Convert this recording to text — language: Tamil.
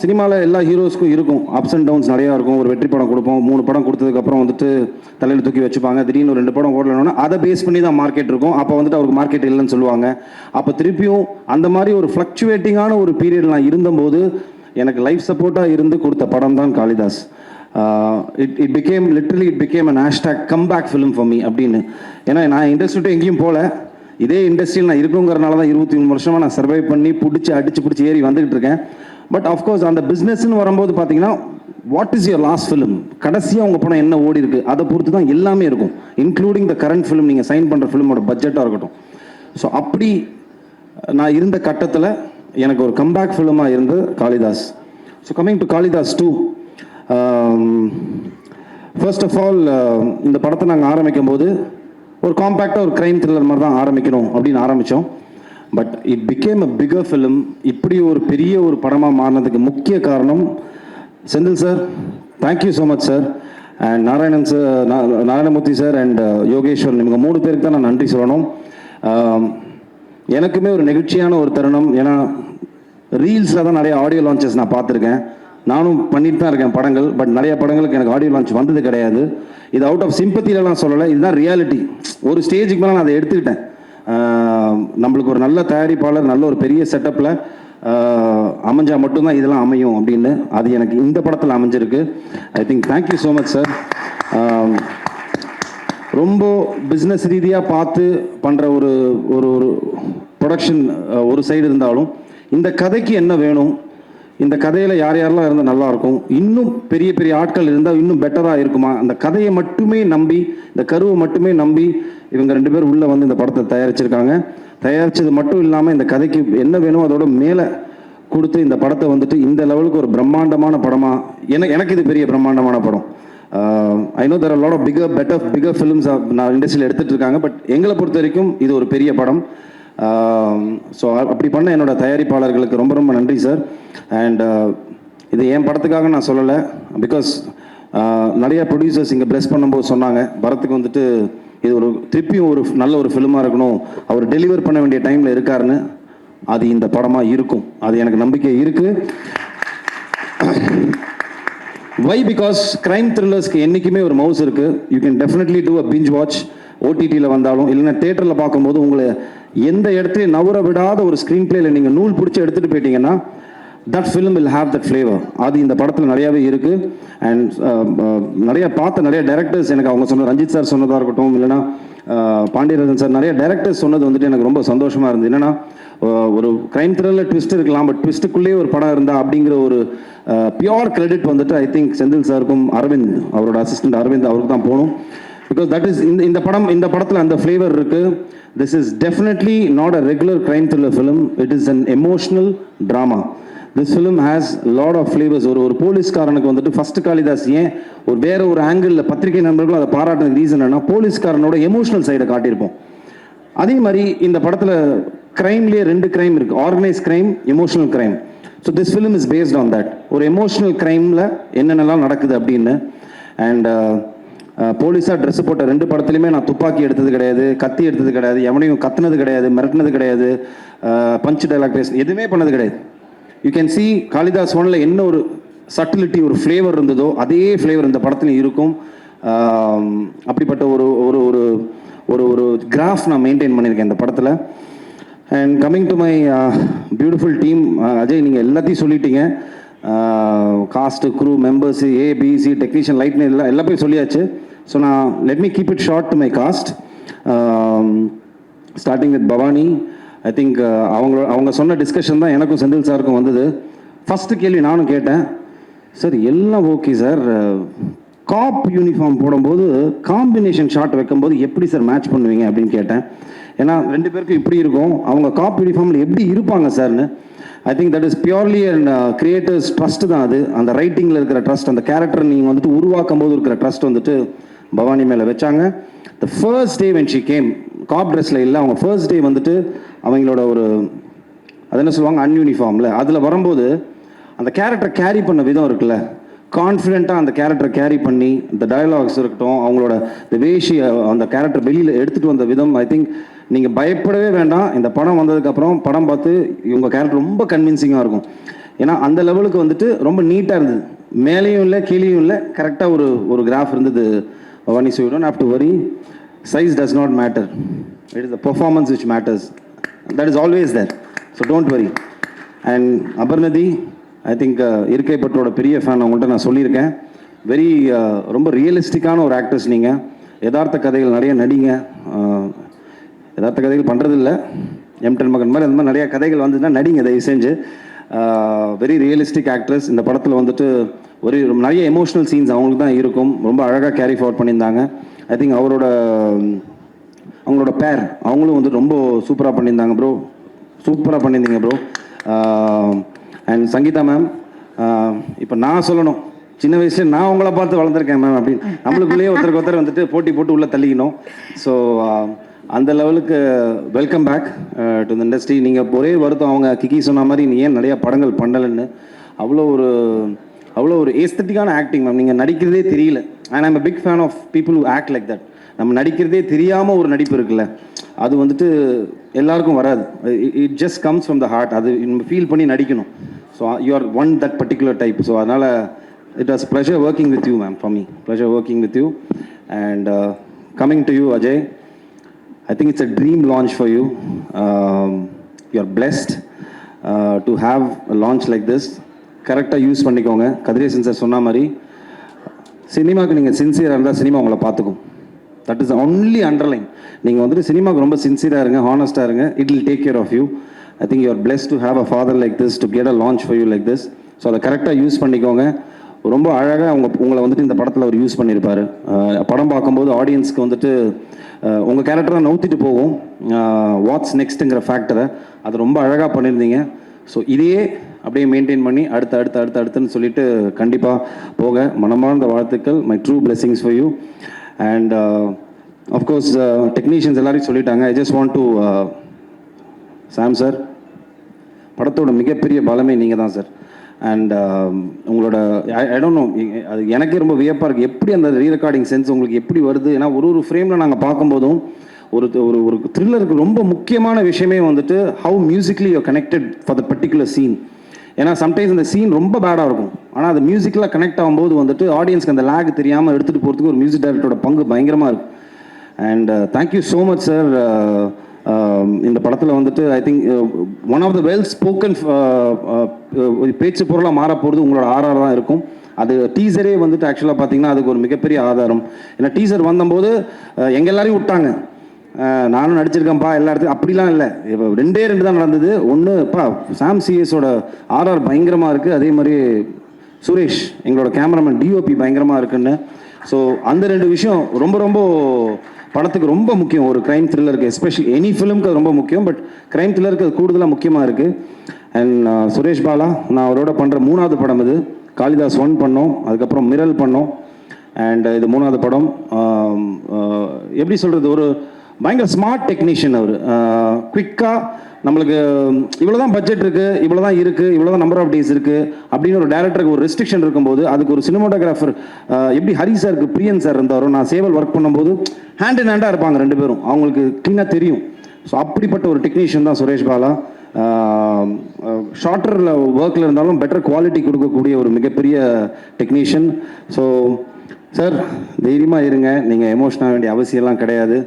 சினிமாவில் எல்லா ஹீரோஸ்க்கும் இருக்கும், அப்ஸ் அண்ட் டவுன்ஸ் நிறையா இருக்கும். ஒரு வெற்றி படம் கொடுப்போம், 3 படம் கொடுத்ததுக்கப்புறம் வந்துட்டு தலையில் தூக்கி வச்சுப்பாங்க. திடீர்னு ஒரு 2 படம் ஓடலன்னா அதை பேஸ் பண்ணி தான் மார்க்கெட் இருக்கும். அப்போ வந்துட்டு அவருக்கு மார்க்கெட் இல்லைன்னு சொல்லுவாங்க. அப்போ திருப்பியும் அந்த மாதிரி ஒரு ஃப்ளக்சுவேட்டிங்கான ஒரு பீரியட் நான் இருந்தபோது எனக்கு லைஃப் சப்போர்ட்டாக இருந்து கொடுத்த படம் தான் Kalidas. It became an hashtag comeback film for me அப்படின்னு. ஏன்னா நான் இண்டஸ்ட்ரிட்டு எங்கேயும் போகல, இதே இண்டஸ்ட்ரியில் நான் இருக்குங்கிறனால தான் 23 வருஷமாக நான் சர்வை பண்ணி அடிச்சு ஏறி வந்துகிட்டு இருக்கேன். பட் ஆஃப்கோர்ஸ் அந்த பிஸ்னஸ்ன்னு வரும்போது பார்த்தீங்கன்னா, what is your last film, கடைசியாக உங்கள் படம் என்ன ஓடி இருக்கு, அதை பொறுத்து தான் எல்லாமே இருக்கும், இன்க்ளூடிங் த கரண்ட் ஃபிலிம், நீங்கள் சைன் பண்ணுற ஃபிலிமோட பட்ஜெட்டாக இருக்கட்டும். ஸோ அப்படி நான் இருந்த கட்டத்தில் எனக்கு ஒரு கம்பேக் ஃபிலிமாக இருந்தது Kalidas. So coming to Kalidas 2, first of all இந்த படத்தை நாங்கள் ஆரம்பிக்கும் போது ஒரு காம்பேக்டாக ஒரு க்ரைம் த்ரில்லர் மாதிரி தான் ஆரம்பிக்கணும் அப்படின்னு ஆரம்பித்தோம். But it became a bigger film. இப்படி ஒரு பெரிய ஒரு படமாக மாறினதுக்கு முக்கிய காரணம் Senthil sir. Thank you so much sir. And Narayanamurthy sir and Yogeswaran, இவங்க 3 பேருக்கு தான் நான் நன்றி சொல்லணும். எனக்குமே ஒரு நெகிழ்ச்சியான ஒரு தருணம். ஏன்னா ரீல்ஸில் தான் நிறைய ஆடியோ லான்ச்சஸ் நான் பார்த்துருக்கேன், நானும் பண்ணிட்டு தான் இருக்கேன் படங்கள். பட் நிறைய படங்களுக்கு எனக்கு ஆடியோ லான்ச் வந்தது கிடையாது. இது அவுட் ஆஃப் சிம்பத்திலாம் சொல்லலை, இதுதான் ரியாலிட்டி. ஒரு ஸ்டேஜுக்கு மேலே நான் அதை எடுத்துக்கிட்டேன். நம்மளுக்கு ஒரு நல்ல தயாரிப்பாளர், நல்ல ஒரு பெரிய செட்டப்பில் அமைஞ்சால் மட்டும்தான் இதெல்லாம் அமையும் அப்படின்னு. அது எனக்கு இந்த படத்தில் அமைஞ்சிருக்கு. I think thank you so much sir. ரொம்ப பிஸ்னஸ் ரீதியாக பார்த்து பண்ணுற ஒரு ஒரு ப்ரொடக்ஷன் ஒரு சைடு இருந்தாலும், இந்த கதைக்கு என்ன வேணும், இந்த கதையில் யாரெல்லாம் இருந்தால் நல்லாயிருக்கும், இன்னும் பெரிய பெரிய ஆட்கள் இருந்தால் இன்னும் பெட்டராக இருக்குமா, அந்த கதையை மட்டுமே நம்பி, இந்த கருவை மட்டுமே நம்பி இவங்க 2 பேர் உள்ளே வந்து இந்த படத்தை தயாரிச்சிருக்காங்க. தயாரித்தது மட்டும் இல்லாமல் இந்த கதைக்கு என்ன வேணும் அதோட மேலே கொடுத்து இந்த படத்தை வந்துட்டு இந்த லெவலுக்கு ஒரு பிரம்மாண்டமான படமாக, எனக்கு இது பெரிய பிரம்மாண்டமான படம். I know there are lot of bigger films நான் இண்டஸ்ட்ரியில் எடுத்துகிட்டு இருக்காங்க. பட் எங்களை பொறுத்த வரைக்கும் இது ஒரு பெரிய படம். ஸோ அப்படி பண்ண என்னோட தயாரிப்பாளர்களுக்கு ரொம்ப ரொம்ப நன்றி சார். அண்ட் இது என் படத்துக்காக நான் சொல்லலை, பிகாஸ் நிறைய ப்ரொடியூசர்ஸ் இங்கே ப்ளஸ் பண்ணும்போது சொன்னாங்க, பரத்துக்கு வந்துட்டு இது ஒரு திருப்பியும் ஒரு நல்ல ஒரு ஃபிலிமாக இருக்கணும், அவர் டெலிவர் பண்ண வேண்டிய டைமில் இருக்காருன்னு. அது இந்த படமாக இருக்கும், அது எனக்கு நம்பிக்கை இருக்குது. வை? பிகாஸ் கிரைம் த்ரில்லர்ஸ்க்கு என்றைக்குமே ஒரு மவுஸ் இருக்குது. You can definitely do a binge watch. ஓடிடியில் வந்தாலும் இல்லைன்னா தேட்டரில் பார்க்கும்போது உங்களை எந்த இடத்துலையும் நவர விடாத ஒரு ஸ்க்ரீன் பிளேயில் நீங்கள் நூல் பிடிச்சி எடுத்துகிட்டு போயிட்டீங்கன்னா that film will have that flavour. அது இந்த படத்தில் நிறையாவே இருக்குது. அண்ட் நிறைய பார்த்த நிறைய டைரக்டர்ஸ் எனக்கு அவங்க சொன்ன, ரஞ்சித் சார் சொன்னதாக இருக்கட்டும், இல்லைனா பாண்டியராஜன் சார், நிறைய டைரக்டர்ஸ் சொன்னது வந்துட்டு எனக்கு ரொம்ப சந்தோஷமாக இருந்தது. என்னென்னா ஒரு கிரைம் த்ரில்லர் ட்விஸ்ட் இருக்கலாம், பட் ட்விஸ்ட்டுக்குள்ளேயே ஒரு படம் இருந்தால் அப்படிங்கிற ஒரு பியோர் கிரெடிட் வந்துட்டு ஐ திங்க் செந்தில் சாருக்கும் அரவிந்த், அவரோட அசிஸ்டன்ட் அரவிந்த், அவருக்கு தான் போகணும். பிகாஸ் தட் இஸ் இந்த படத்தில் அந்த ஃப்ளேவர் இருக்குது. This is definitely not a regular crime thriller film, it is an emotional drama. This film has lot of flavours. ஒரு போலீஸ்காரனுக்கு வந்துட்டு ஃபர்ஸ்ட் காளிதாஸ் ஏன் ஒரு வேற ஒரு ஆங்கிளில் பத்திரிகை நண்பர்களும் அதை பாராட்டுறதுக்கு ரீசன் என்னன்னா, போலீஸ்காரனோட எமோஷனல் சைடை காட்டியிருப்போம். அதே மாதிரி இந்த படத்தில் கிரைம்லேயே 2 கிரைம் இருக்குது, organise crime, emotional crime. So this film is based on that. ஒரு எமோஷனல் கிரைமில் என்னென்னலாம் நடக்குது அப்படின்னு. அண்ட் போலீஸாக ட்ரெஸ் போட்ட 2 படத்துலையுமே நான் துப்பாக்கி எடுத்தது கிடையாது, கத்தி எடுத்தது கிடையாது, எவனையும் கத்துனது கிடையாது, மிரட்டினது கிடையாது, பஞ்ச் டைலாக் பேச எதுவுமே பண்ணது கிடையாது. யூ கேன் சி காளிதாஸ் 1ல் என்ன ஒரு சட்டிலிட்டி, ஒரு ஃப்ளேவர் இருந்ததோ அதே ஃப்ளேவர் இந்த படத்துலையும் இருக்கும். அப்படிப்பட்ட ஒரு ஒரு ஒரு ஒரு ஒரு கிராஃப் நான் மெயின்டைன் பண்ணியிருக்கேன் இந்த படத்தில். And coming to my beautiful team, Ajay நீங்கள் எல்லாத்தையும் சொல்லிட்டீங்க. Cast, crew, members, ABC, technician, லைட்னு எல்லாம் போய் சொல்லியாச்சு. ஸோ நான் let me keep it short to my cast. Starting with Bhavani. I think அவங்க சொன்ன டிஸ்கஷன் தான் எனக்கும் செந்தில் சாருக்கும் வந்தது. ஃபஸ்ட்டு கேள்வி நானும் கேட்டேன், சார் எல்லாம் ஓகே சார், காப் யூனிஃபார்ம் போடும்போது காம்பினேஷன் ஷாட் வைக்கும்போது எப்படி சார் மேட்ச் பண்ணுவீங்க அப்படின்னு கேட்டேன். ஏன்னா 2 பேருக்கும் இப்படி இருக்கும், அவங்க காப் யூனிஃபார்மில் எப்படி இருப்பாங்க சார்னு. I think that is purely and creators trust தான் அது. அந்த ரைட்டிங்கில் இருக்கிற ட்ரஸ்ட், அந்த கேரக்டர் நீங்கள் வந்துட்டு உருவாக்கும் போது இருக்கிற ட்ரஸ்ட் வந்துட்டு பவானி மேலே வச்சாங்க. The first day when she came, cop ட்ரெஸ்ஸில் இல்லை, அவங்க ஃபர்ஸ்ட் டே வந்துட்டு அவங்களோட ஒரு அது என்ன சொல்லுவாங்க அன்யூனிஃபார்மில் அதில் வரும்போது அந்த கேரக்டர் கேரி பண்ண விதம் இருக்குல்ல, கான்ஃபிடென்ட்டாக அந்த கேரக்டர் கேரி பண்ணி இந்த டயலாக்ஸ் இருக்கட்டும், அவங்களோட இந்த வேஷி அந்த கேரக்டர் வெளியில் எடுத்துகிட்டு வந்த விதம், ஐ திங்க் நீங்கள் பயப்படவே வேண்டாம். இந்த படம் வந்ததுக்கப்புறம் படம் பார்த்து இவங்க கேரக்டர் ரொம்ப கன்வின்சிங்காக இருக்கும். ஏன்னா அந்த லெவலுக்கு வந்துட்டு ரொம்ப நீட்டாக இருந்தது, மேலேயும் இல்லை கீழேயும் இல்லை, கரெக்டாக ஒரு கிராஃப் இருந்தது Bhavani. So you don't have to worry, size does not matter, it is the performance which matters, that is always there, so don't worry. And Aparnathi, I think இருக்கை பற்றோட பெரிய ஃபேன், அவங்கள்ட்ட நான் சொல்லியிருக்கேன். வெரி ரொம்ப ரியலிஸ்டிக்கான ஒரு ஆக்டர்ஸ் நீங்கள். யதார்த்த கதைகள் நிறைய நடிங்க. யதார்த்த கதைகள் பண்ணுறதில்ல, எம்டன் மகன் மாதிரி அந்த மாதிரி நிறையா கதைகள் வந்துச்சுன்னா நடிங்க தயவு செஞ்சு. Very realistic actress. இந்த படத்தில் வந்துட்டு ஒரு நிறைய எமோஷ்னல் சீன்ஸ் அவங்களுக்கு தான் இருக்கும். ரொம்ப அழகாக கேரி ஃபார்வர்ட் பண்ணியிருந்தாங்க. ஐ திங்க் அவங்களோட பேர் அவங்களும் வந்து ரொம்ப சூப்பராக பண்ணியிருந்தாங்க ப்ரோ, சூப்பராக பண்ணியிருந்தீங்க ப்ரோ. அண்ட் சங்கீதா மேம், இப்போ நான் சொல்லணும், சின்ன வயசுல நான் உங்களை பார்த்து வளர்ந்துருக்கேன் மேம் அப்படின்னு நம்மளுக்குள்ளேயே ஒருத்தர் வந்துட்டு போட்டி போட்டு உள்ளே தள்ளிக்கணும். ஸோ அந்த லெவலுக்கு welcome back to the industry. நீங்கள் ஒரே வருத்தம், அவங்க கிக்கி சொன்ன மாதிரி நீ ஏன் நிறையா படங்கள் பண்ணலைன்னு. அவ்வளோ ஒரு ஏஸ்தட்டிக்கான ஆக்டிங் மேம். நீங்கள் நடிக்கிறதே தெரியல. And I'm big fan of people who act like that. நம்ம நடிக்கிறதே தெரியாமல் ஒரு நடிப்பு இருக்குல்ல, அது வந்துட்டு எல்லாருக்கும் வராது. It just comes from the heart. அது நம்ம ஃபீல் பண்ணி நடிக்கணும். So you are one that particular type. So அதனால் it was pleasure working with you ma'am, for me pleasure working with you. And coming to you Ajay, I think it's a dream launch for you. You're blessed to have a launch like this. கரெக்டாக யூஸ் பண்ணிக்கோங்க. கதிரேசன் சார் சொன்ன மாதிரி சினிமாவுக்கு நீங்கள் சின்சியராக இருந்தால் சினிமா உங்களை பார்த்துக்கும். That is only underline. நீங்கள் வந்துட்டு சினிமாவுக்கு ரொம்ப சின்சியராக இருங்க, ஹானஸ்ட்டாக இருங்க, it will take care of you. I think you are blessed to have a father like this, to get a launch for you like this. So அதை கரெக்டாக யூஸ் பண்ணிக்கோங்க. ரொம்ப அழகாக உங்களை வந்துட்டு இந்த படத்தில் அவர் யூஸ் பண்ணியிருப்பார். படம் பார்க்கும்போது ஆடியன்ஸ்க்கு வந்துட்டு உங்கள் கேரக்டர் தான் நவுத்திட்டு போகும், வாட்ஸ் நெக்ஸ்ட்டுங்கிற ஃபேக்டரை அது ரொம்ப அழகாக பண்ணியிருந்தீங்க. ஸோ இதையே அப்படியே மெயின்டைன் பண்ணி அடுத்துன்னு சொல்லிட்டு கண்டிப்பாக போக மனமார்ந்த வாழ்த்துக்கள். My true blessings for you. And of course technicians எல்லாரையும் சொல்லிட்டாங்க. I just want to Sam sir, படத்தோட மிகப்பெரிய பலமே நீங்கள் தான் சார். அண்ட் உங்களோட ஐ டோன்ட் நோ, அது எனக்கே ரொம்ப வியப்பாக இருக்குது, எப்படி அந்த ரீரெக்கார்டிங் சென்ஸ் உங்களுக்கு எப்படி வருது. ஏன்னா ஒரு ஃப்ரேமில் நாங்கள் பார்க்கும்போதும் ஒரு த்ரில்லருக்கு ரொம்ப முக்கியமான விஷயமே வந்துட்டு how musically you connected for the particular scene. ஏன்னா சம்டைம்ஸ் அந்த சீன் ரொம்ப பேடாக இருக்கும், ஆனால் அது மியூசிக்கில் கனெக்ட் ஆகும்போது வந்துட்டு ஆடியன்ஸ்க்கு அந்த லேக் தெரியாமல் எடுத்துகிட்டு போகிறதுக்கு ஒரு மியூசிக் டைரக்டரோட பங்கு பயங்கரமாக இருக்கும். And thank you so much sir. இந்த படத்தில் வந்துட்டு I think one of the well spoken பேச்சு பொருளாக மாறப்போகிறது உங்களோட ஆர்ஆர் தான் இருக்கும். அது டீசரே வந்துட்டு ஆக்சுவலாக பார்த்தீங்கன்னா அதுக்கு ஒரு மிகப்பெரிய ஆதாரம். ஏன்னா டீசர் வந்தபோது எங்கள் எல்லாரையும் விட்டாங்க, நானும் நடிச்சிருக்கேன்ப்பா எல்லா இடத்துலையும், அப்படிலாம் இல்லை. இப்போ 2 தான் நடந்தது. ஒன்றுப்பா சாம் சிஎஸோட ஆர்ஆர் பயங்கரமாக இருக்குது, அதே மாதிரி சுரேஷ் எங்களோட கேமராமேன் டிஓபி பயங்கரமாக இருக்குன்னு. ஸோ அந்த 2 விஷயம் ரொம்ப படத்துக்கு ரொம்ப முக்கியம். ஒரு க்ரைம் த்ரில்லருக்கு, எஸ்பெஷலி எனி ஃபிலிமுக்கு அது ரொம்ப முக்கியம், பட் க்ரைம் த்ரில்லருக்கு அது கூடுதலாக முக்கியமாக இருக்குது. அண்ட் சுரேஷ் பாலா, நான் அவரோட பண்ணுற 3வது படம் இது. காளிதாஸ் 1 பண்ணோம், அதுக்கப்புறம் மிரல் பண்ணோம், அண்ட் இது 3வது படம். எப்படி சொல்கிறது, ஒரு பயங்கர ஸ்மார்ட் டெக்னீஷியன் அவர். குவிக்காக நம்மளுக்கு இவ்வளோ தான் பட்ஜெட் இருக்குது, இவ்வளோ தான் நம்பர் ஆஃப் டேஸ் இருக்குது அப்படின்னு ஒரு டேரக்டருக்கு ஒரு ரெஸ்ட்ரிக்ஷன் இருக்கும்போது, அதுக்கு ஒரு சினிமாட்டோகிராஃபர் எப்படி ஹரி சாருக்கு பிரியன் சார் இருந்தாரோ, நான் சேவல் ஒர்க் பண்ணும்போது ஹேண்ட் இன் ஹேண்டாக இருப்பாங்க 2 பேரும், அவங்களுக்கு க்ளீனாக தெரியும். ஸோ அப்படிப்பட்ட ஒரு டெக்னீஷியன் தான் சுரேஷ் பாலா. ஷார்ட்டரில் ஒர்க்கில் இருந்தாலும் பெட்டர் குவாலிட்டி கொடுக்கக்கூடிய ஒரு மிகப்பெரிய டெக்னீஷியன். ஸோ சார் தைரியமாக இருங்க, நீங்கள் எமோஷனாக வேண்டிய அவசியம்லாம் கிடையாது.